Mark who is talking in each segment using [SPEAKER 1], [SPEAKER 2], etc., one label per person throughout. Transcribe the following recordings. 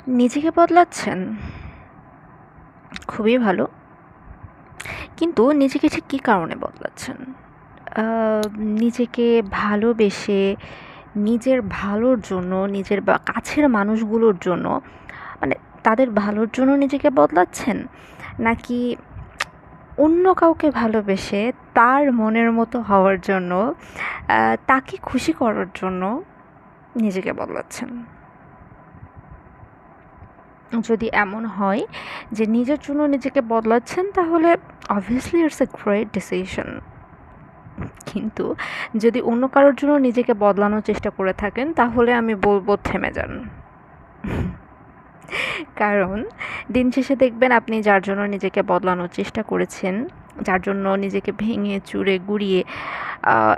[SPEAKER 1] নিজেকে বদলাচ্ছেন, খুবই ভালো। কিন্তু নিজেকে ঠিক কী কারণে বদলাচ্ছেন? আহ, নিজেকে ভালোবেসে, নিজের ভালোর জন্য, নিজের বা কাছের মানুষগুলোর জন্য, মানে তাদের ভালোর জন্য নিজেকে বদলাচ্ছেন, নাকি অন্য কাউকে ভালোবেসে তার মনের মতো হওয়ার জন্য, তাকে খুশি করার জন্য নিজেকে বদলাচ্ছেন? যদি এমন হয় যে নিজের জন্য নিজেকে বদলাচ্ছেন, তাহলে obviously it's a great decision. কিন্তু যদি অন্য কারোর জন্য নিজেকে বদলানোর চেষ্টা করে থাকেন, তাহলে আমি বলবো থেমে যান। কারণ দিন শেষে দেখবেন আপনি যার জন্য নিজেকে বদলানোর চেষ্টা করেছেন, যার জন্য নিজেকে ভেঙে চুরে গুঁড়িয়ে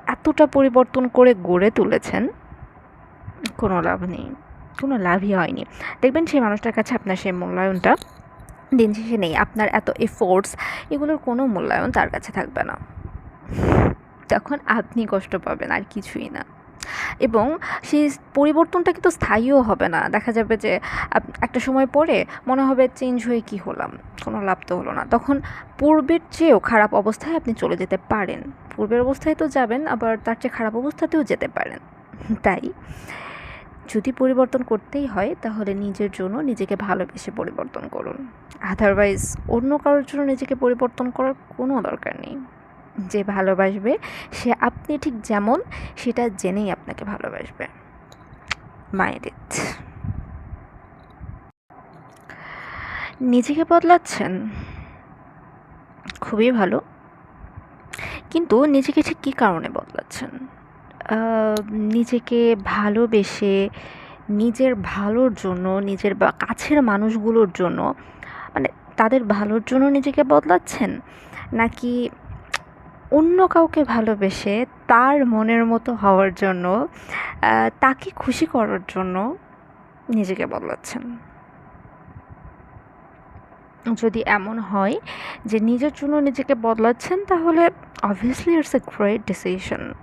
[SPEAKER 1] এতটা পরিবর্তন করে গড়ে তুলেছেন, কোনো লাভ নেই, কোনো লাভই হয়নি। দেখবেন সেই মানুষটার কাছে আপনার সেই মূল্যায়নটা দিন শেষে নেই। আপনার এত এফোর্টস, এগুলোর কোনো মূল্যায়ন তার কাছে থাকবে না। তখন আপনি কষ্ট পাবেন, আর কিছুই না। এবং সেই পরিবর্তনটা কিন্তু স্থায়ীও হবে না। দেখা যাবে যে একটা সময় পরে মনে হবে চেঞ্জ হয়ে কি হলাম, কোনো লাভ তো হলো না। তখন পূর্বের চেয়েও খারাপ অবস্থায় আপনি চলে যেতে পারেন। পূর্বের অবস্থায় তো যাবেন, আবার তার চেয়ে খারাপ অবস্থাতেও যেতে পারেন। তাই যদি পরিবর্তন করতেই হয়, তাহলে নিজের জন্য নিজেকে ভালোবেসে পরিবর্তন করুন। আদারওয়াইজ অন্য কারোর জন্য নিজেকে পরিবর্তন করার কোনো দরকার নেই। যে ভালোবাসবে, সে আপনি ঠিক যেমন, সেটা জেনেই আপনাকে ভালোবাসবে। Mind it. নিজেকে বদলাচ্ছেন, খুবই ভালো। কিন্তু নিজেকে ঠিক কী কারণে বদলাচ্ছেন? আহ, নিজেকে ভালোবেসে, নিজের ভালোর জন্য, নিজের বা কাছের মানুষগুলোর জন্য, মানে তাদের ভালোর জন্য নিজেকে বদলাচ্ছেন, নাকি অন্য কাউকে ভালোবেসে তার মনের মতো হওয়ার জন্য, তাকে খুশি করার জন্য নিজেকে বদলাচ্ছেন? যদি এমন হয় যে নিজের জন্য নিজেকে বদলাচ্ছেন, তাহলে obviously it's a great decision.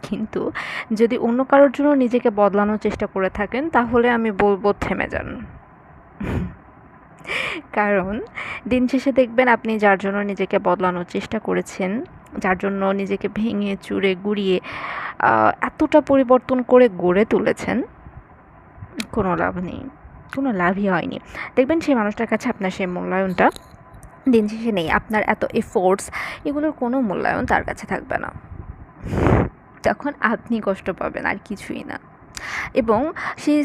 [SPEAKER 1] কিন্তু যদি অন্য কারোর জন্য নিজেকে বদলানোর চেষ্টা করে থাকেন, তাহলে আমি বলবো থেমে যান। কারণ দিন শেষে দেখবেন আপনি যার জন্য নিজেকে বদলানোর চেষ্টা করেছেন, যার জন্য নিজেকে ভেঙে চুরে গুঁড়িয়ে এতটা পরিবর্তন করে গড়ে তুলেছেন, কোনো লাভ নেই, কোনো লাভই হয়নি। দেখবেন সেই মানুষটার কাছে আপনার সেই মূল্যায়নটা দিন শেষে নেই। আপনার এত এফোর্টস, এগুলোর কোনো মূল্যায়ন তার কাছে থাকবে না। তখন আপনি কষ্ট পাবেন, আর কিছুই না। এবং সেই